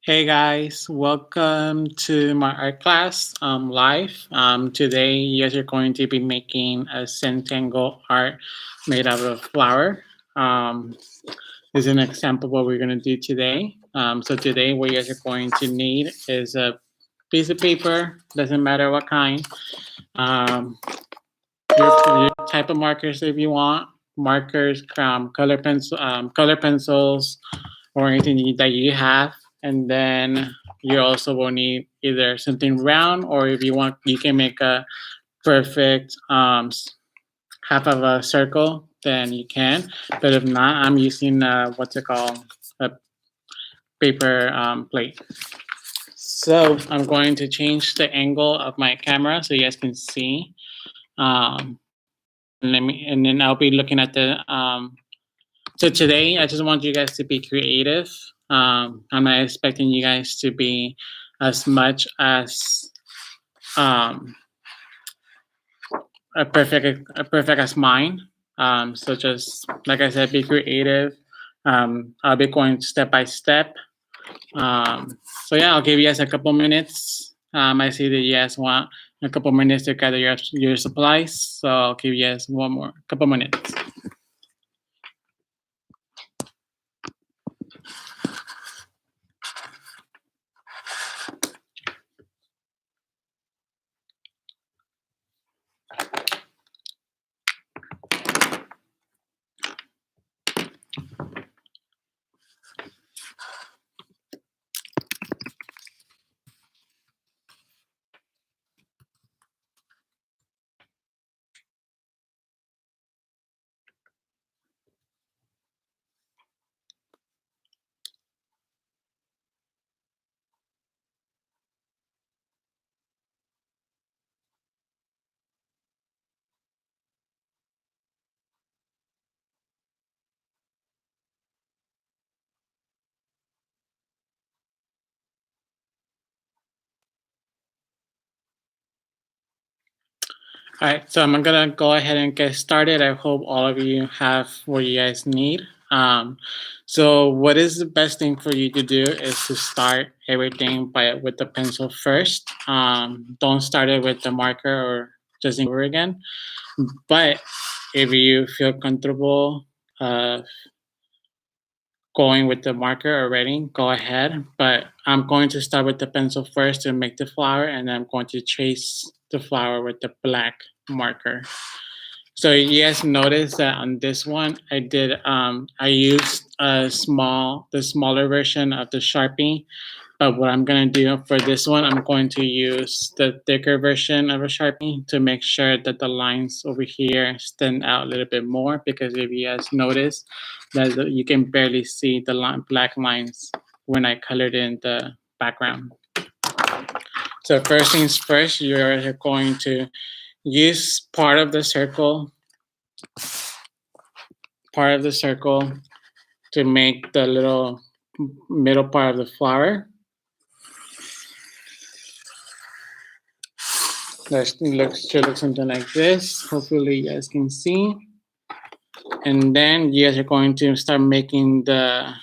Hey guys, welcome to my art class live. Today, you guys are going to be making a Centennial art made out of flour. Um, this is an example of what we're going to do today. So today, what you guys are going to need is a piece of paper, doesn't matter what kind, um, your type of markers if you want, markers, color pencils, or anything that you have. And then you also will need either something round, or if you want, you can make a perfect half of a circle, then you can. But if not, I'm using what's it called? A paper plate. So I'm going to change the angle of my camera so you guys can see. And then I'll be looking at the so today, I just want you guys to be creative. I'm not expecting you guys to be as much as um, a perfect as mine. So just like I said, be creative. I'll be going step by step. So yeah, I'll give you guys a couple minutes. I see that you guys want a couple minutes to gather your supplies. So I'll give you guys one more couple minutes. All right, so I'm gonna go ahead and get started. I hope all of you have what you guys need. So what is the best thing for you to do is to start everything with the pencil first. Don't start it with the marker or just over again. But if you feel comfortable going with the marker already, go ahead. But I'm going to start with the pencil first to make the flower, and then I'm going to trace the flower with the black marker. So you guys notice that on this one, I used the smaller version of the Sharpie. But what I'm gonna do for this one, I'm going to use the thicker version of a Sharpie to make sure that the lines over here stand out a little bit more. Because if you guys notice, that you can barely see the black lines when I colored in the background. So first things first, you're going to use part of the circle to make the little middle part of the flower. Should look something like this. Hopefully you guys can see. And then you guys are going to start making the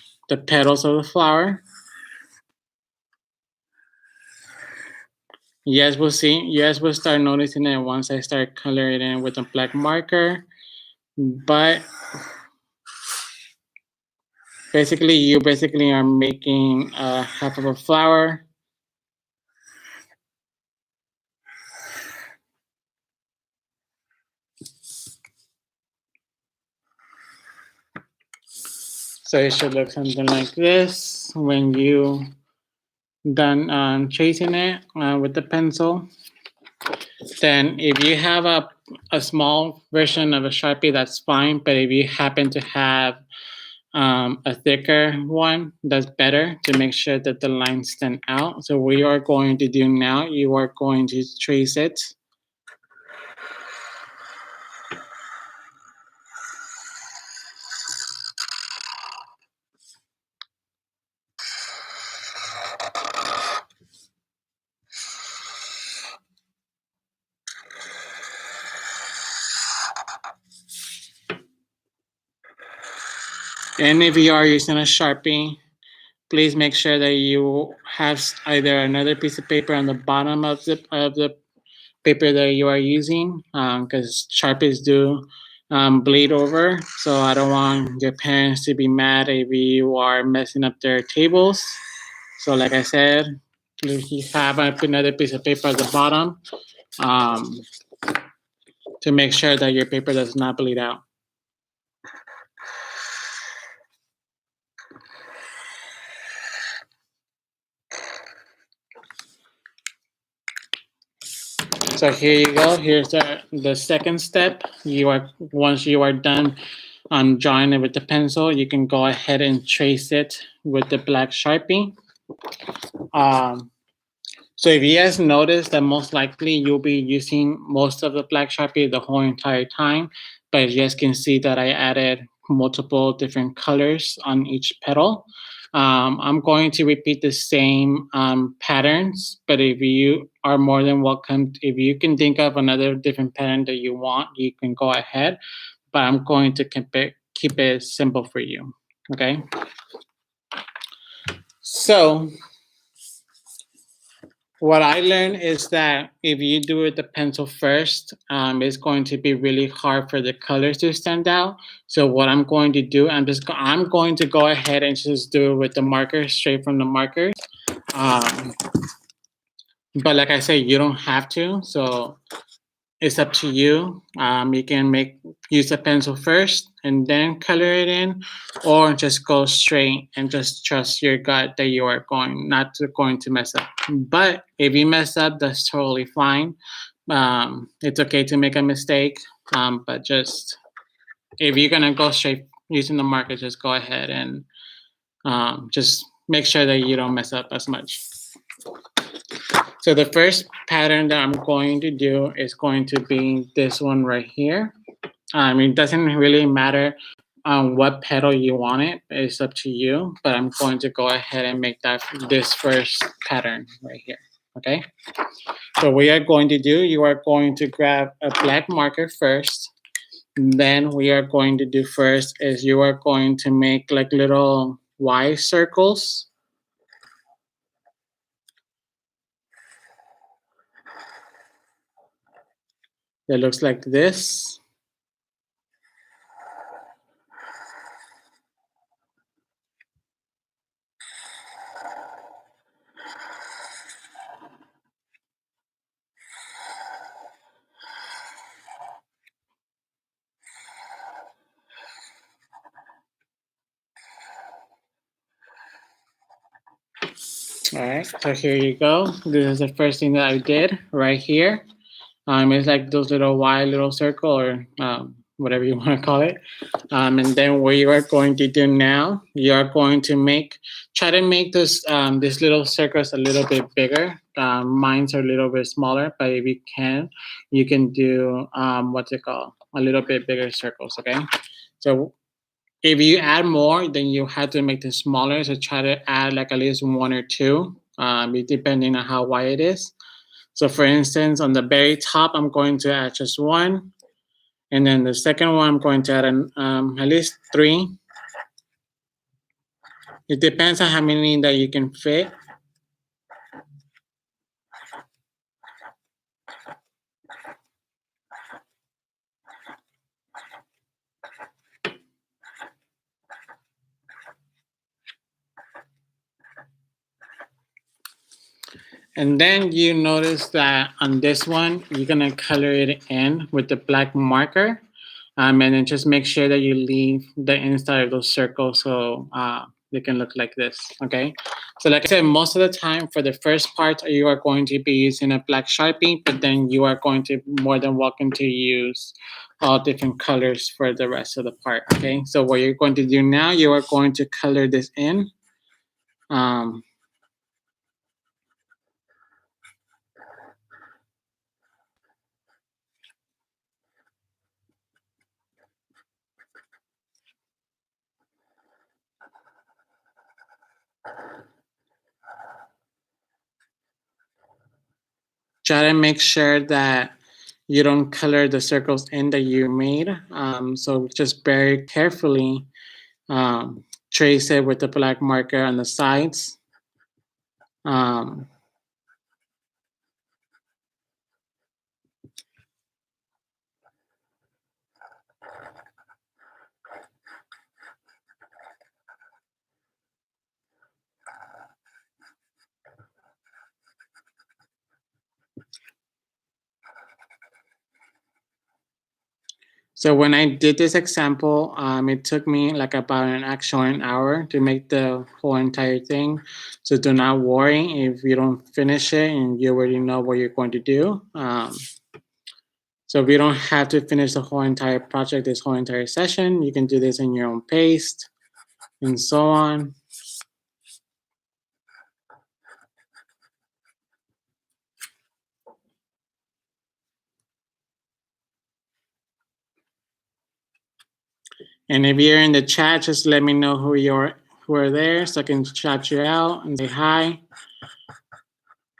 petals of the flower. You guys will see. You guys will start noticing it once I start coloring it with a black marker. But basically, you are making half of a flower. So it should look something like this when you done tracing it with the pencil. Then if you have a small version of a Sharpie, that's fine. But if you happen to have a thicker one, that's better to make sure that the lines stand out. So what you are going to do now, you are going to trace it. And if you are using a Sharpie, please make sure that you have either another piece of paper on the bottom of the paper that you are using, because Sharpies do bleed over. So I don't want your parents to be mad if you are messing up their tables. So like I said, if you have another piece of paper at the bottom, um, to make sure that your paper does not bleed out. So here you go. Here's the second step. Once you are done drawing it with the pencil, you can go ahead and trace it with the black Sharpie. Um, so if you guys notice that most likely you'll be using most of the black Sharpie the whole entire time, but you guys can see that I added multiple different colors on each petal. I'm going to repeat the same patterns, but if you are more than welcome, if you can think of another different pattern that you want, you can go ahead, but I'm going to keep it simple for you, okay? So what I learned is that if you do it the pencil first, it's going to be really hard for the colors to stand out. So what I'm going to do, I'm going to go ahead and just do it with the marker, straight from the markers. Um, but like I said, you don't have to. So it's up to you. You can use a pencil first and then color it in, or just go straight and just trust your gut that you are going to mess up. But if you mess up, that's totally fine. It's okay to make a mistake, but just if you're gonna go straight using the marker, just go ahead and just make sure that you don't mess up as much. So the first pattern that I'm going to do is going to be this one right here. It doesn't really matter what petal you want it. It's up to you. But I'm going to go ahead and make this first pattern right here. Okay. So what you're going to do, you are going to grab a black marker first. Then we are going to do first is you are going to make like little Y circles. It looks like this. All right, so here you go. This is the first thing that I did right here. It's like those little Y little circle or whatever you want to call it. And then what you are going to do now, you are going to try to make these little circles a little bit bigger. Mine's are a little bit smaller, but if you can do what's it called? A little bit bigger circles, okay? So if you add more, then you have to make them smaller. So try to add like at least one or two, depending on how wide it is. So for instance, on the very top, I'm going to add just one. And then the second one, I'm going to add at least three. It depends on how many that you can fit. And then you notice that on this one, you're gonna color it in with the black marker. And then just make sure that you leave the inside of those circles so they can look like this, okay? So like I said, most of the time for the first part, you are going to be using a black Sharpie, but then you are going to more than welcome to use all different colors for the rest of the part, okay? So what you're going to do now, you are going to color this in. Try to make sure that you don't color the circles in that you made. So just very carefully trace it with the black marker on the sides. So when I did this example, it took me like about an hour to make the whole entire thing. So do not worry if you don't finish it and you already know what you're going to do. So we don't have to finish the whole entire project, this whole entire session. You can do this in your own pace and so on. And if you're in the chat, just let me know who are there so I can shout you out and say hi.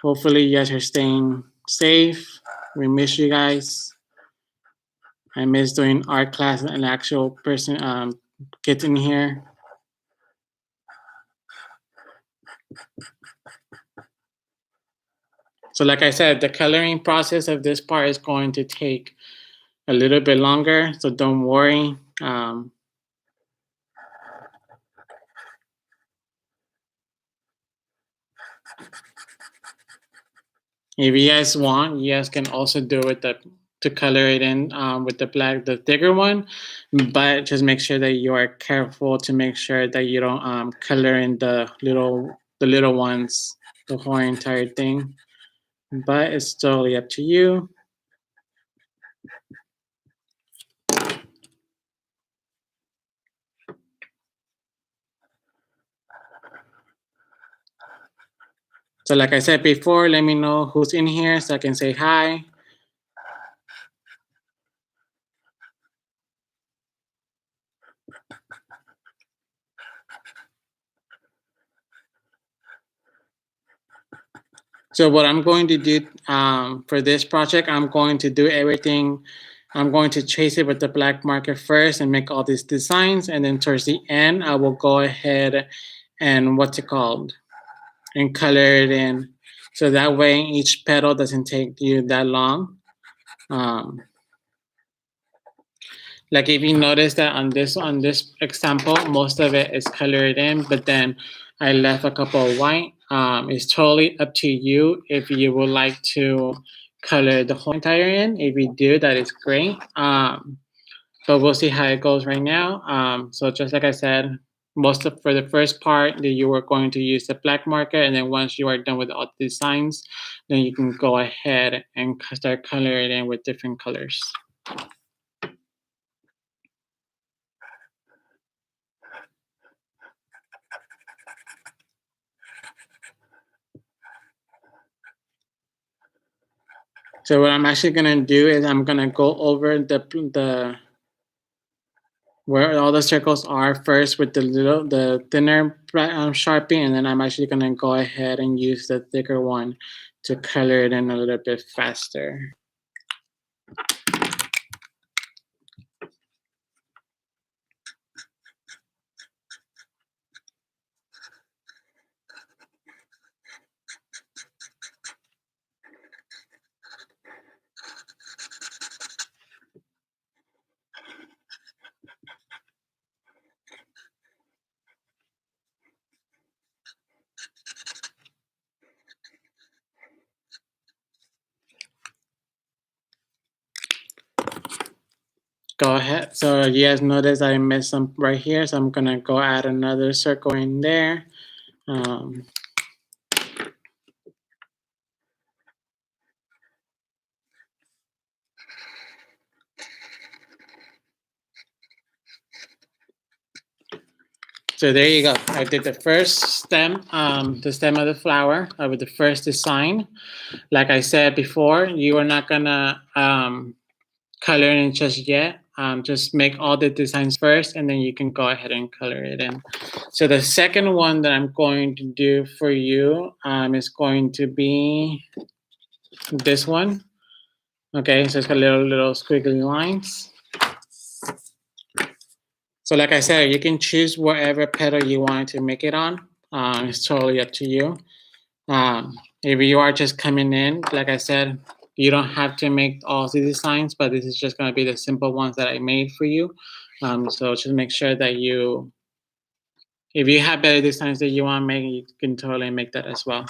Hopefully you guys are staying safe. We miss you guys. I miss doing art class and actual person kids in here. So like I said, the coloring process of this part is going to take a little bit longer, so don't worry. If you guys want, you guys can also do it to color it in with the thicker one, but just make sure that you are careful to make sure that you don't color in the little ones, the whole entire thing. But it's totally up to you. So like I said before, let me know who's in here so I can say hi. So what I'm going to do for this project, I'm going to do everything. I'm going to trace it with the black marker first and make all these designs. And then towards the end, I will go ahead and and color it in. So that way each petal doesn't take you that long. Like if you notice that on this example, most of it is colored in, but then I left a couple of white. It's totally up to you if you would like to color the whole entire in. If you do, that is great. But we'll see how it goes right now. So just like I said, for the first part that you were going to use the black marker, and then once you are done with all the designs, then you can go ahead and start coloring it in with different colors. So what I'm actually gonna do is I'm gonna go over the where all the circles are first with the thinner Sharpie, and then I'm actually gonna go ahead and use the thicker one to color it in a little bit faster. Go ahead. So you guys notice I missed some right here, so I'm gonna go add another circle in there. So there you go. I did the first stem, the stem of the flower with the first design. Like I said before, you are not gonna color in just yet. Just make all the designs first, and then you can go ahead and color it in. So the second one that I'm going to do for you is going to be this one. Okay, so it's got little squiggly lines. So like I said, you can choose whatever petal you want to make it on. It's totally up to you. If you are just coming in, like I said, you don't have to make all the designs, but this is just going to be the simple ones that I made for you. So just make sure that if you have better designs that you want to make, you can totally make that as well.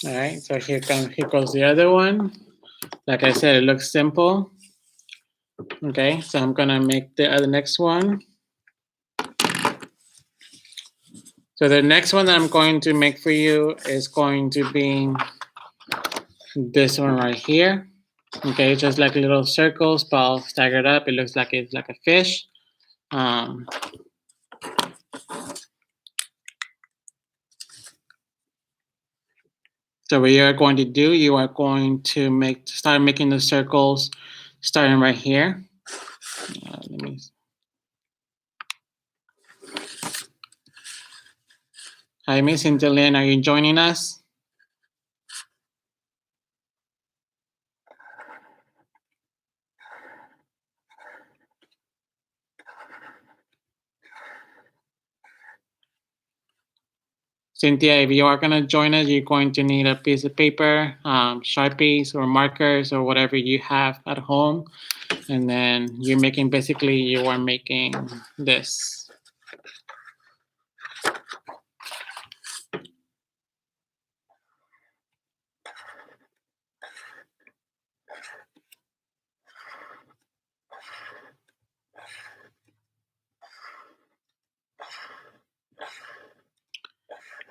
All right, so here goes the other one. Like I said, it looks simple. Okay, so I'm gonna make the other next one. So the next one that I'm going to make for you is going to be this one right here. Okay, just like little circles, but all staggered up. It looks like it's like a fish. So what you are going to do, you are going to start making the circles starting right here. Let me. Hi, Miss Cynthia, are you joining us? Cynthia, if you are going to join us, you're going to need a piece of paper, Sharpies or markers or whatever you have at home. And then you are making this.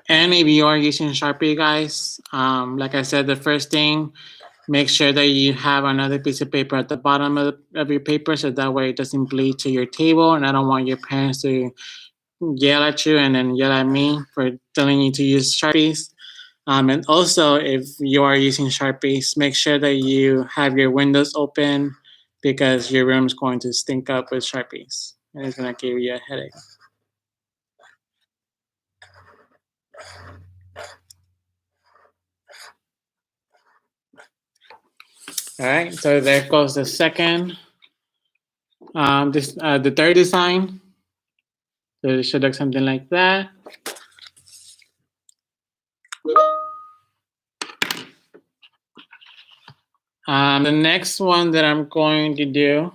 And if you are using Sharpie, guys, like I said, the first thing, make sure that you have another piece of paper at the bottom of your paper so that way it doesn't bleed to your table. And I don't want your parents to yell at you and then yell at me for telling you to use Sharpies. And also, if you are using Sharpies, make sure that you have your windows open because your room is going to stink up with Sharpies. And it's going to give you a headache. All right, so there goes the second. The third design. So it should look something like that. The next one that I'm going to do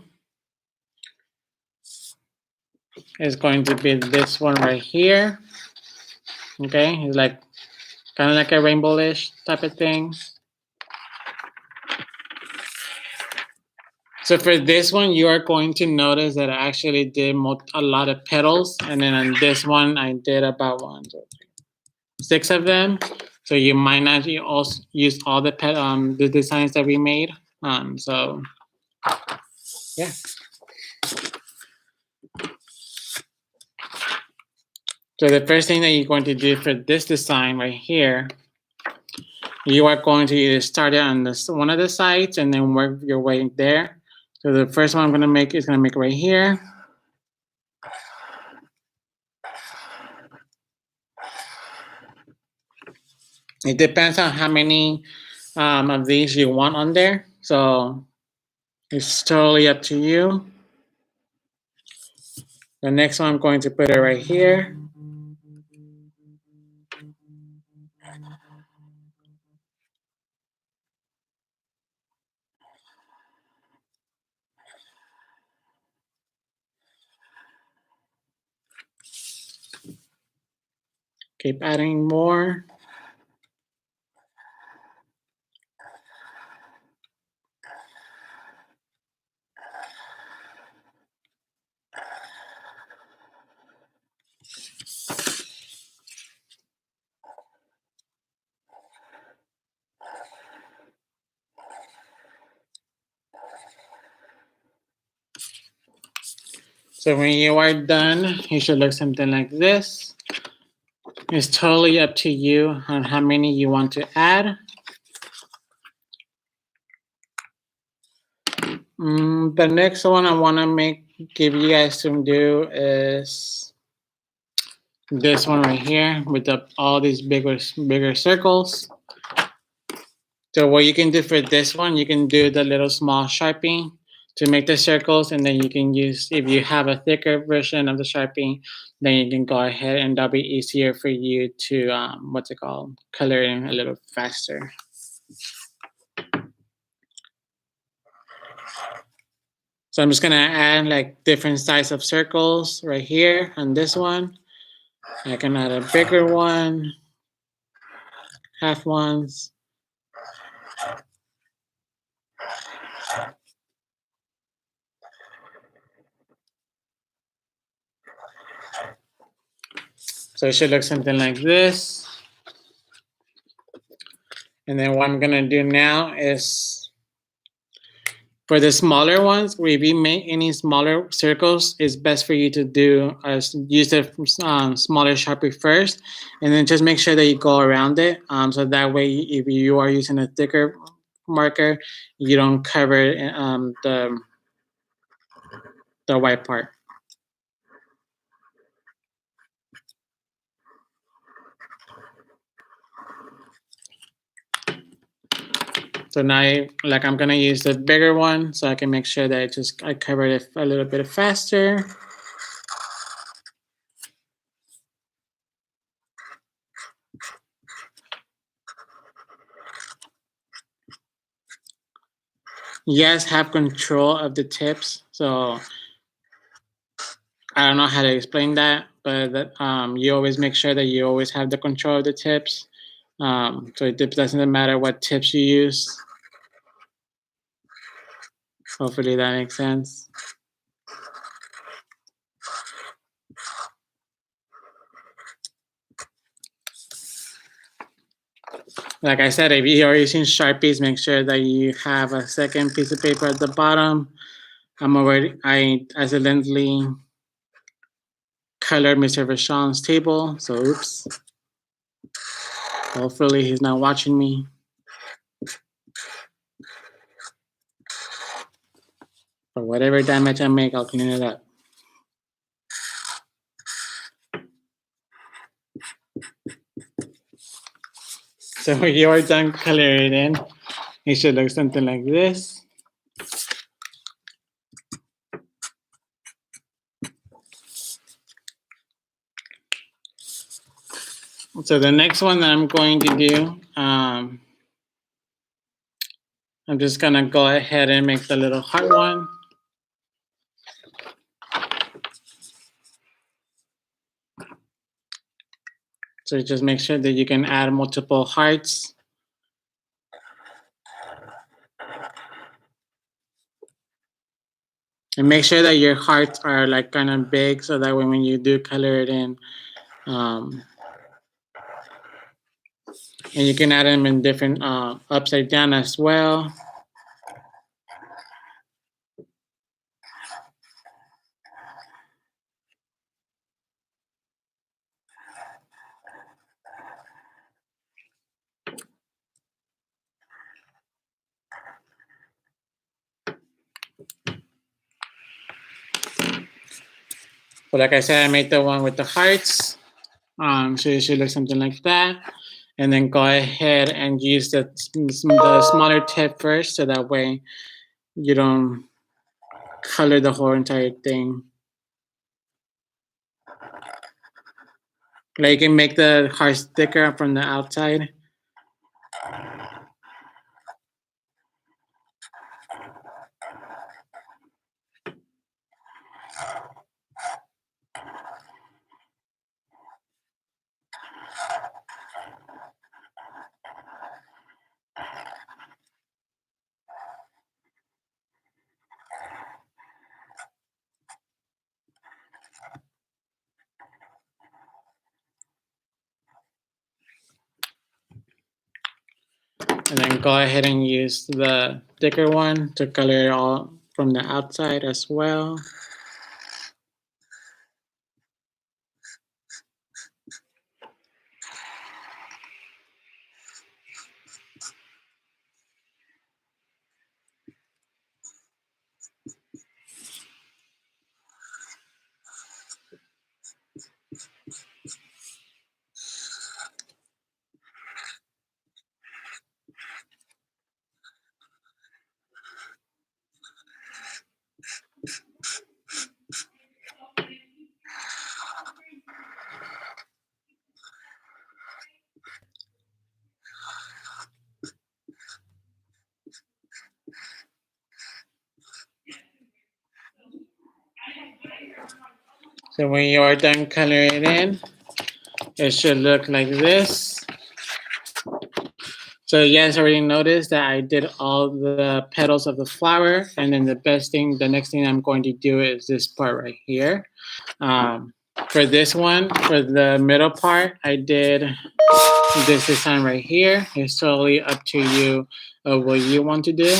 is going to be this one right here. Okay, it's like kind of like a rainbowish type of thing. So for this one, you are going to notice that I actually did a lot of petals, and then on this one, I did about 6 of them. So you might not also use all the designs that we made. So yeah. So the first thing that you're going to do for this design right here, you are going to either start it on one of the sides and then work your way there. So the first one I'm going to make is going to make right here. It depends on how many of these you want on there. So it's totally up to you. The next one, I'm going to put it right here. Keep adding more. So when you are done, you should look something like this. It's totally up to you on how many you want to add. The next one I want to give you guys to do is this one right here with all these bigger circles. So what you can do for this one, you can do the little small Sharpie to make the circles, and then you can use, if you have a thicker version of the Sharpie, then you can go ahead and that'll be easier for you to, color in a little faster. So I'm just gonna add like different size of circles right here on this one. I can add a bigger one, half ones. So it should look something like this. And then what I'm gonna do now is for the smaller ones, if you make any smaller circles, it's best for you to use the smaller Sharpie first, and then just make sure that you go around it. So that way, if you are using a thicker marker, you don't cover the white part. So now, I'm gonna use the bigger one, so I can make sure that I cover it a little bit faster. Yes, have control of the tips. So I don't know how to explain that, but you always make sure that you always have the control of the tips. So it doesn't matter what tips you use. Hopefully that makes sense. Like I said, if you are using Sharpies, make sure that you have a second piece of paper at the bottom. I accidentally colored Mr. Vachon's table, so oops. Hopefully he's not watching me. For whatever damage I make, I'll clean it up. So when you're done coloring in, it should look something like this. So the next one that I'm going to do, I'm just gonna go ahead and make the little heart one. So just make sure that you can add multiple hearts. And make sure that your hearts are like kind of big, so that when you do color it in, and you can add them in different upside down as well. But like I said, I made the one with the hearts. So it should look something like that. And then go ahead and use the smaller tip first, so that way you don't color the whole entire thing. Like you can make the hearts thicker from the outside. And then go ahead and use the thicker one to color it all from the outside as well. So when you are done coloring it in, it should look like this. So you guys already noticed that I did all the petals of the flower, and then the next thing I'm going to do is this part right here. For this one, for the middle part, I did this design right here. It's totally up to you of what you want to do.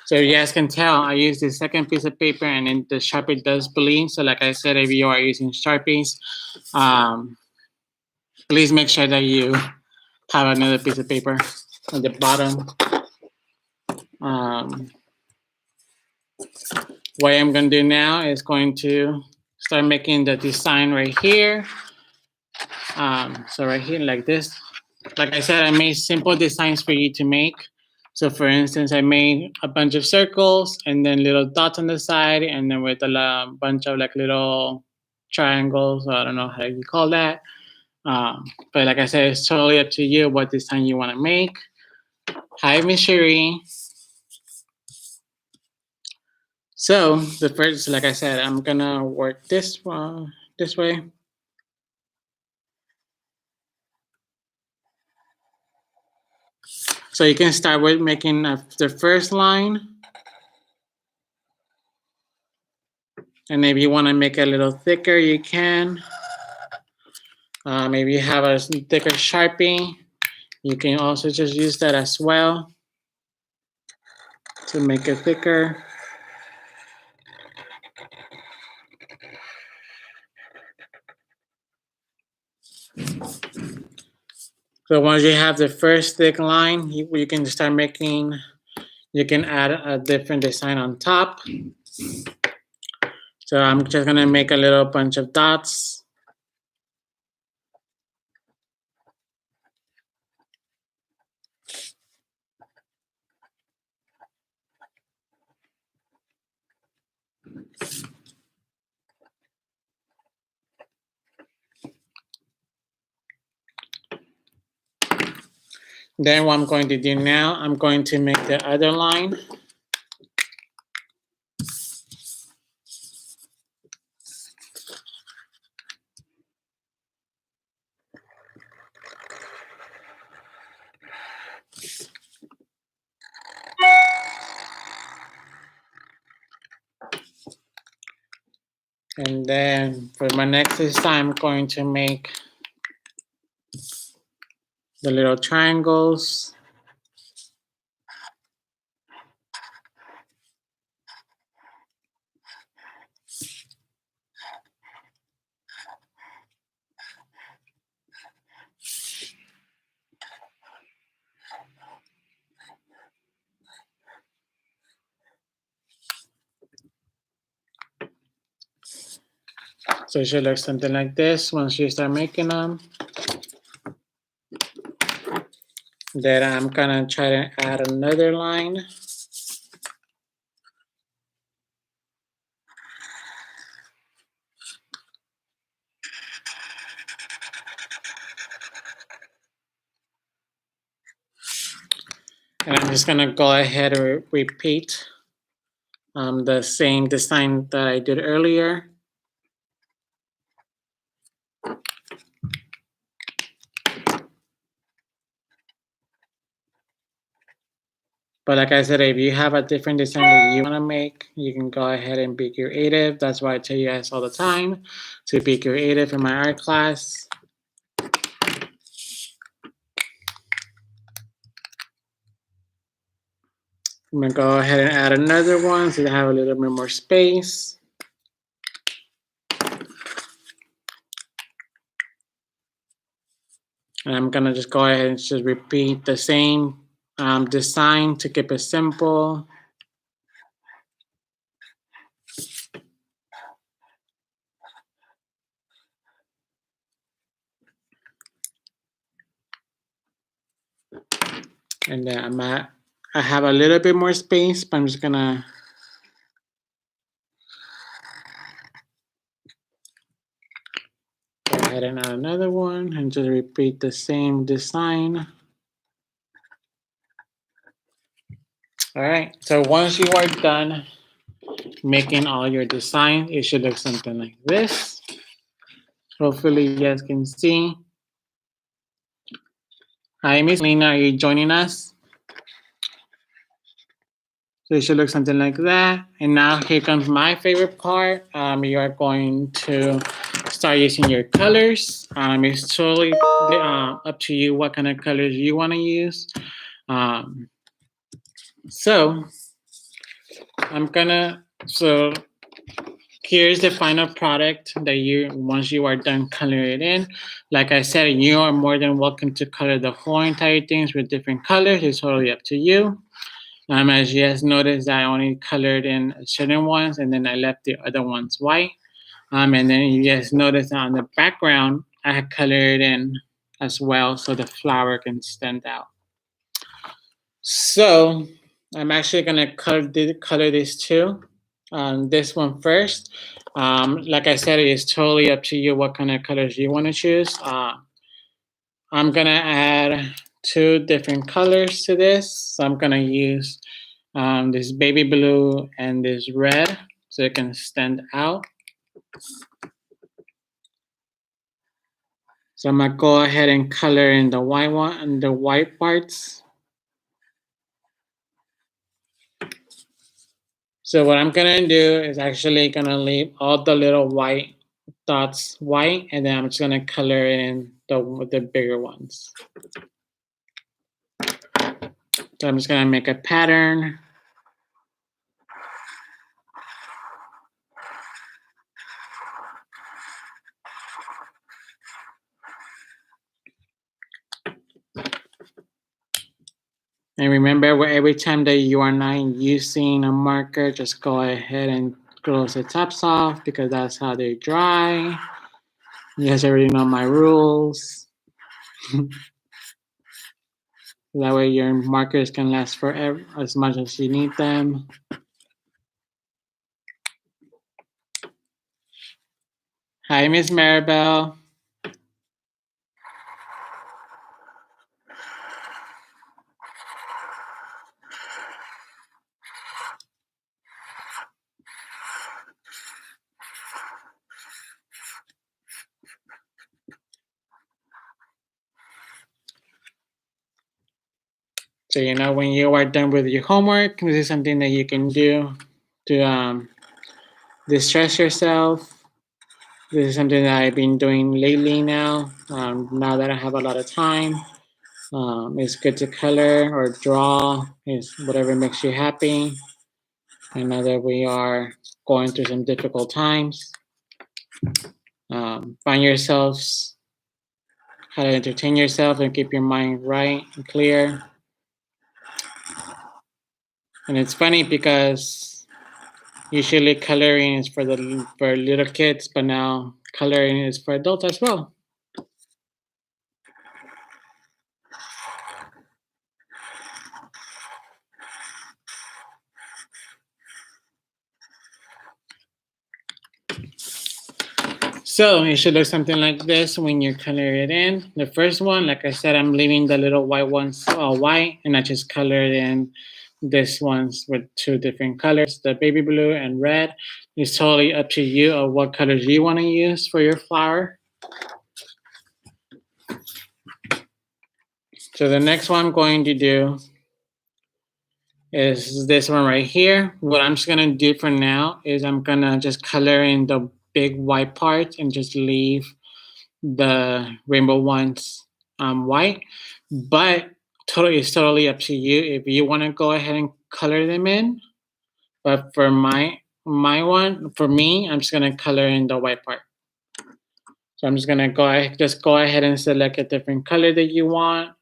So you guys can tell I use the second piece of paper, and then the Sharpie does bleed. So like I said, if you are using Sharpies, please make sure that you have another piece of paper at the bottom. What I'm going to do now is going to start making the design right here. So right here, like this. Like I said, I made simple designs for you to make. So for instance, I made a bunch of circles and then little dots on the side, and then with a bunch of like little triangles. I don't know how you call that. But like I said, it's totally up to you what design you want to make. Hi, Miss Cherie. So the first, like I said, I'm gonna work this way. So you can start with making the first line. And if you want to make it a little thicker, you can. Maybe you have a thicker Sharpie. You can also just use that as well to make it thicker. So once you have the first thick line, you can start making, you can add a different design on top. So I'm just gonna make a little bunch of dots. Then what I'm going to do now, I'm going to make the other line. And then for my next design, I'm going to make the little triangles. So it should look something like this once you start making them. Then I'm gonna try to add another line. And I'm just gonna go ahead and repeat the same design that I did earlier. But like I said, if you have a different design that you want to make, you can go ahead and be creative. That's why I tell you guys all the time to be creative in my art class. I'm gonna go ahead and add another one so they have a little bit more space. And I'm gonna just go ahead and just repeat the same design to keep it simple. And then I have a little bit more space, but I'm just gonna go ahead and add another one and just repeat the same design. All right, so once you are done making all your design, it should look something like this. Hopefully you guys can see. Hi, Miss Lena, are you joining us? So it should look something like that. And now here comes my favorite part. You are going to start using your colors. It's totally up to you what kind of colors you want to use. So here's the final product that once you are done coloring it in. Like I said, you are more than welcome to color the whole entire things with different colors. It's totally up to you. As you guys noticed, I only colored in certain ones and then I left the other ones white. And then you guys notice on the background, I had colored in as well so the flower can stand out. So I'm actually gonna color this too. This one first. Like I said, it is totally up to you what kind of colors you want to choose. I'm gonna add 2 different colors to this. So I'm gonna use this baby blue and this red so it can stand out. So I'm gonna go ahead and color in the white one and the white parts. So what I'm gonna do is actually gonna leave all the little white dots white, and then I'm just gonna color in the bigger ones. So I'm just gonna make a pattern. And remember, every time that you are not using a marker, just go ahead and close the tops off because that's how they dry. You guys already know my rules. That way your markers can last forever as much as you need them. Hi, Miss Maribel. So when you are done with your homework, this is something that you can do to distress yourself. This is something that I've been doing lately now. Now that I have a lot of time, it's good to color or draw. It's whatever makes you happy. And now that we are going through some difficult times, find yourselves how to entertain yourself and keep your mind right and clear. And it's funny because usually coloring is for little kids, but now coloring is for adults as well. So it should look something like this when you color it in. The first one, like I said, I'm leaving the little white ones white, and I just colored in this ones with 2 different colors, the baby blue and red. It's totally up to you of what colors you want to use for your flower. So the next one I'm going to do is this one right here. What I'm just gonna do for now is I'm gonna just color in the big white parts and just leave the rainbow ones white. But it's totally up to you if you want to go ahead and color them in. But for me, I'm just gonna color in the white part. So I'm just gonna go ahead and select a different color that you want.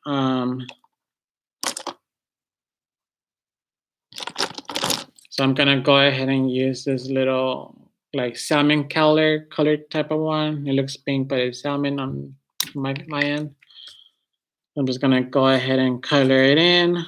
So I'm gonna go ahead and use this little like salmon color type of one. It looks pink, but it's salmon on my end. I'm just gonna go ahead and color it in.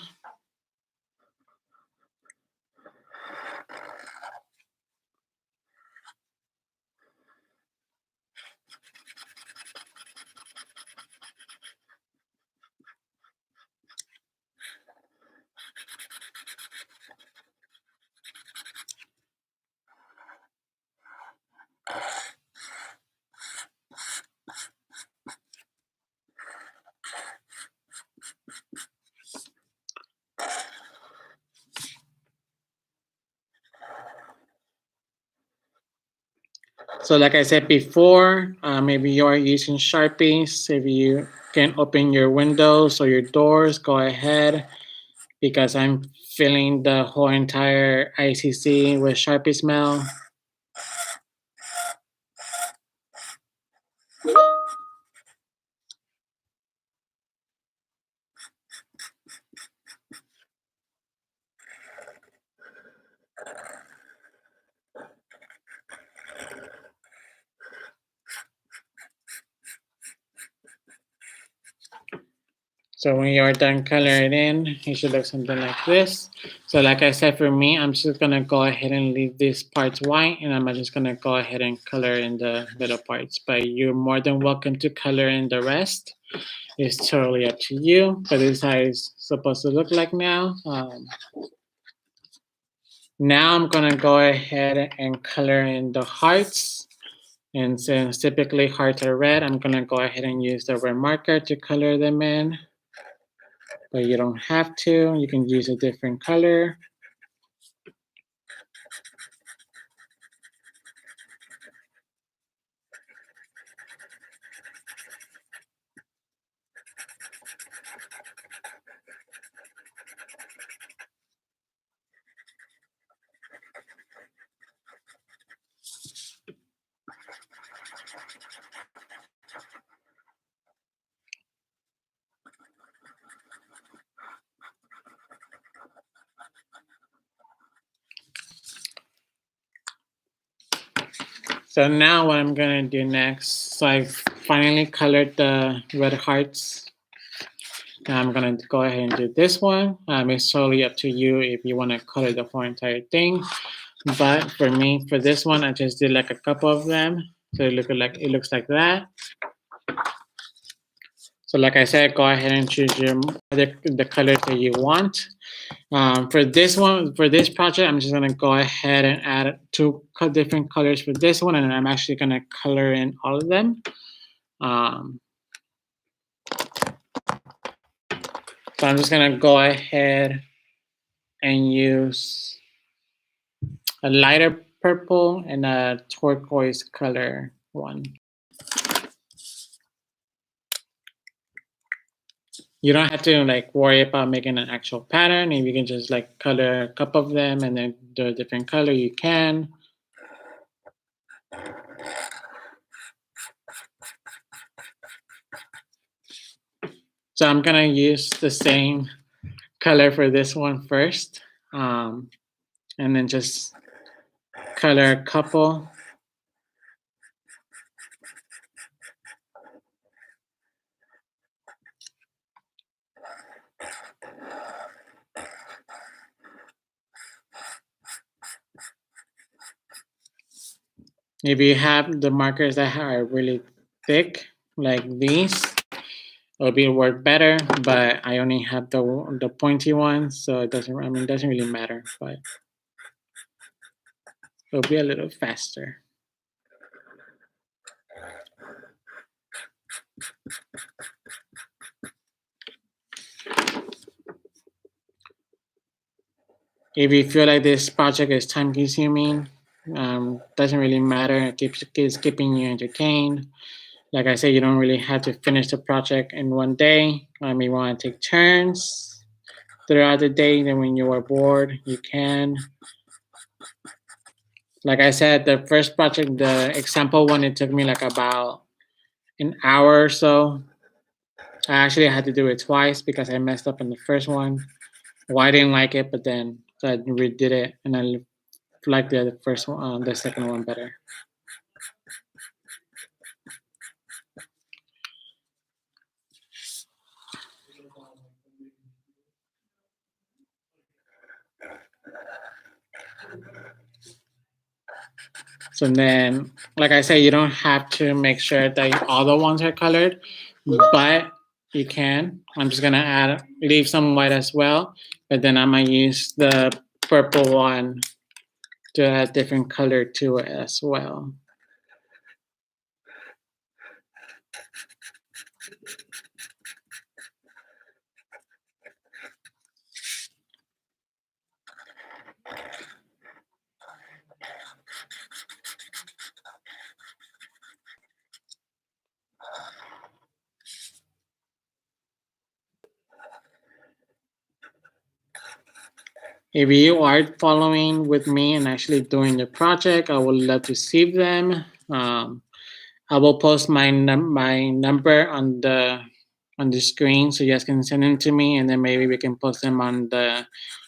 So like I said before, maybe you're using Sharpies. If you can open your windows or your doors, go ahead, because I'm filling the whole entire ICC with Sharpie smell. So when you're done coloring in, it should look something like this. So like I said, for me, I'm just gonna go ahead and leave these parts white, and I'm just gonna go ahead and color in the middle parts. But you're more than welcome to color in the rest. It's totally up to you. But this is how it's supposed to look like now. Now I'm gonna go ahead and color in the hearts. And since typically hearts are red, I'm gonna go ahead and use the red marker to color them in. But you don't have to. You can use a different color. So now what I'm gonna do next, so I finally colored the red hearts. Now I'm gonna go ahead and do this one. It's totally up to you if you wanna color the whole entire thing. But for me, for this one, I just did like a couple of them. So it looks like that. So like I said, go ahead and choose the colors that you want. For this one, for this project, I'm just gonna go ahead and add two different colors for this one, and I'm actually gonna color in all of them. So I'm just gonna go ahead and use a lighter purple and a turquoise color one. You don't have to like worry about making an actual pattern. If you can just like color a couple of them and then do a different color, you can. So I'm gonna use the same color for this one first, and then just color a couple. If you have the markers that are really thick, like these, it'll be work better. But I only have the pointy ones, so it doesn't. I mean, it doesn't really matter, but it'll be a little faster. If you feel like this project is time consuming, doesn't really matter. It keeps keeping you entertained. Like I said, you don't really have to finish the project in one day. You want to take turns throughout the day. Then when you are bored, you can. Like I said, the first project, the example one, it took me like about an hour or so. I actually had to do it twice because I messed up in the first one. Well, I didn't like it, but then So I redid it, and I like the first one, the second one better. So then, like I said, you don't have to make sure that all the ones are colored, but you can. I'm just gonna leave some white as well, but then I might use the purple one to add different color to it as well. If you are following with me and actually doing the project, I would love to see them. I will post my number on the screen so you guys can send them to me, and then maybe we can post them on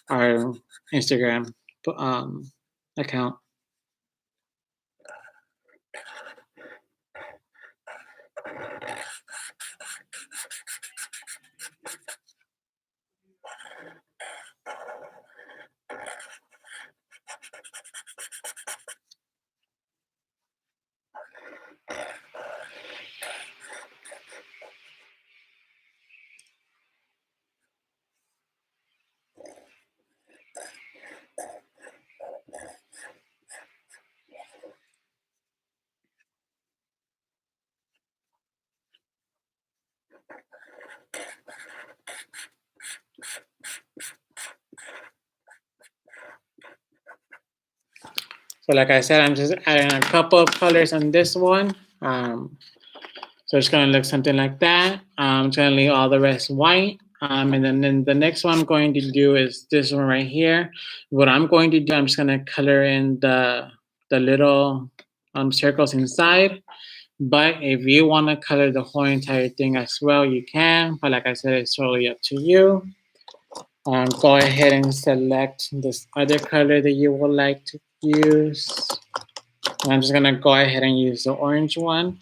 our Instagram account. So like I said, I'm just adding a couple of colors on this one. So it's gonna look something like that. I'm gonna leave all the rest white. And then the next one I'm going to do is this one right here. What I'm going to do, I'm just gonna color in the little circles inside. But if you want to color the whole entire thing as well, you can. But like I said, it's totally up to you. Go ahead and select this other color that you would like to use. And I'm just gonna go ahead and use the orange one.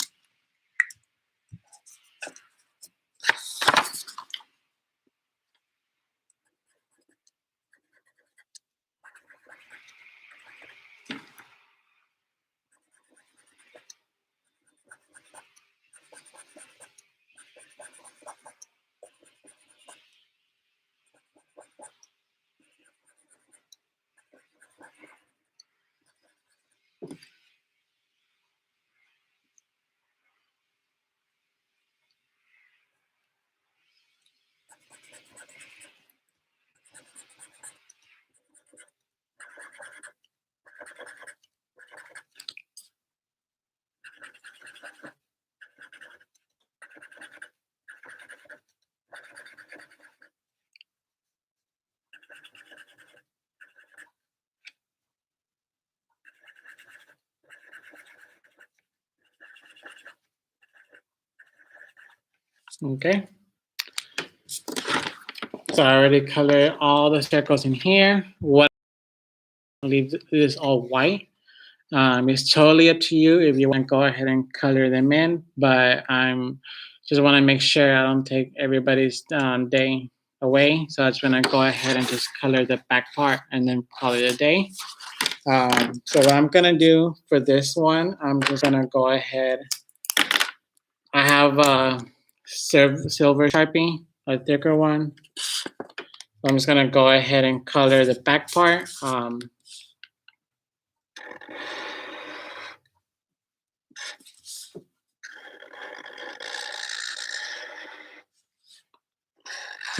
Okay. So I already colored all the circles in here. What leave this all white. It's totally up to you if you want to go ahead and color them in, but I'm just want to make sure I don't take everybody's day away. So I just want to go ahead and just color the back part and then call it a day. So what I'm gonna do for this one, I'm just gonna go ahead. I have a silver Sharpie, a thicker one. I'm just gonna go ahead and color the back part. So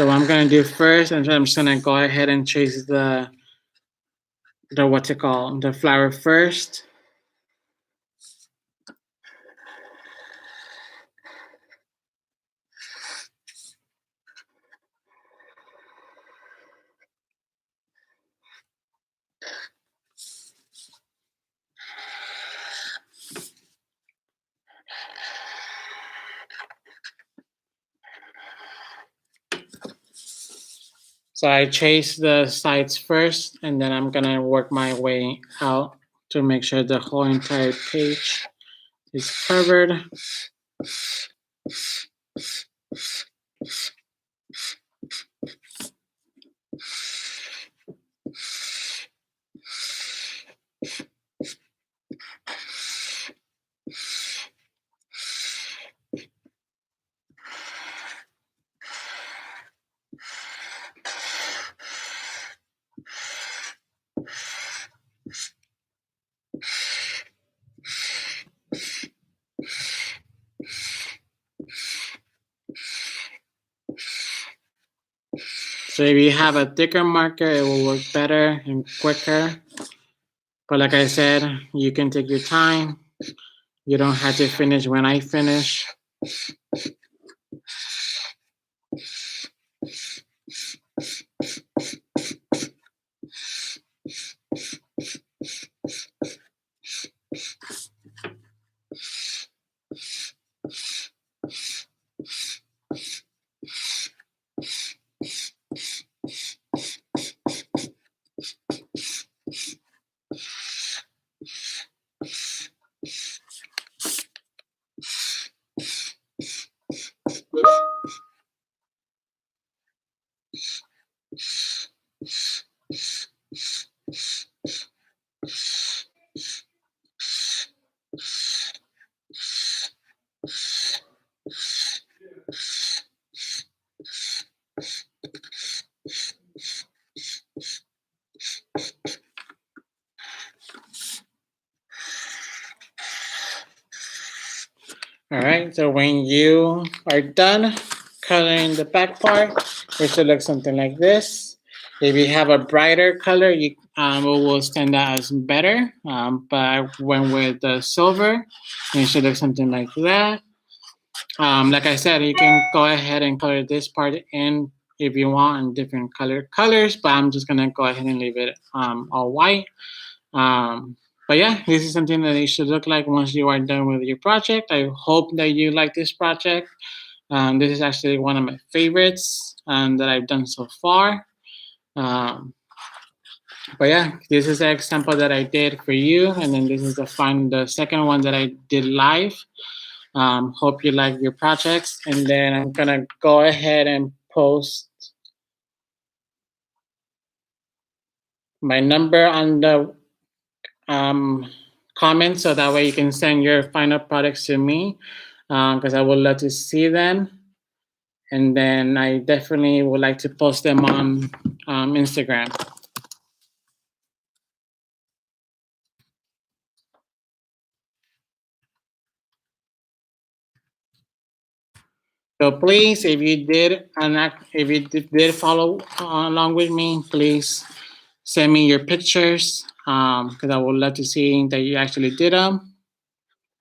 what I'm gonna do first, and I'm just gonna go ahead and trace the what's it called, the flower first. So I chase the sides first, and then I'm gonna work my way out to make sure the whole entire page is covered. So if you have a thicker marker, it will work better and quicker. But like I said, you can take your time. You don't have to finish when I finish. All right, so when you are done coloring the back part, it should look something like this. If you have a brighter color, it will stand out as better. But when with the silver, it should look something like that. Like I said, you can go ahead and color this part in if you want in different colors, but I'm just gonna go ahead and leave it all white. But yeah, this is something that it should look like once you are done with your project. I hope that you like this project. This is actually one of my favorites that I've done so far. Um, but yeah, this is an example that I did for you, and then this is the second one that I did live. Hope you like your projects, and then I'm gonna go ahead and post my number on the comment, so that way you can send your final products to me, because I would love to see them. And then I definitely would like to post them on Instagram. So please, if you did follow along with me, please send me your pictures, because I would love to see that you actually did them.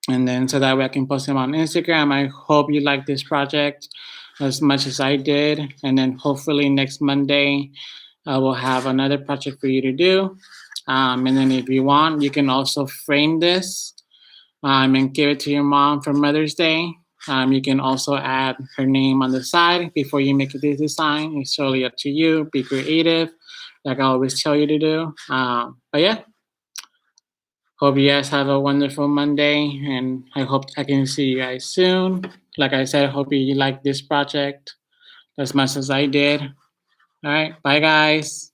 And then so that way I can post them on Instagram. I hope you like this project as much as I did. And then hopefully next Monday, I will have another project for you to do. And then if you want, you can also frame this and give it to your mom for Mother's Day. You can also add her name on the side before you make this design. It's totally up to you. Be creative, like I always tell you to do. But yeah, hope you guys have a wonderful Monday, and I hope I can see you guys soon. Like I said, I hope you like this project as much as I did. All right, bye guys.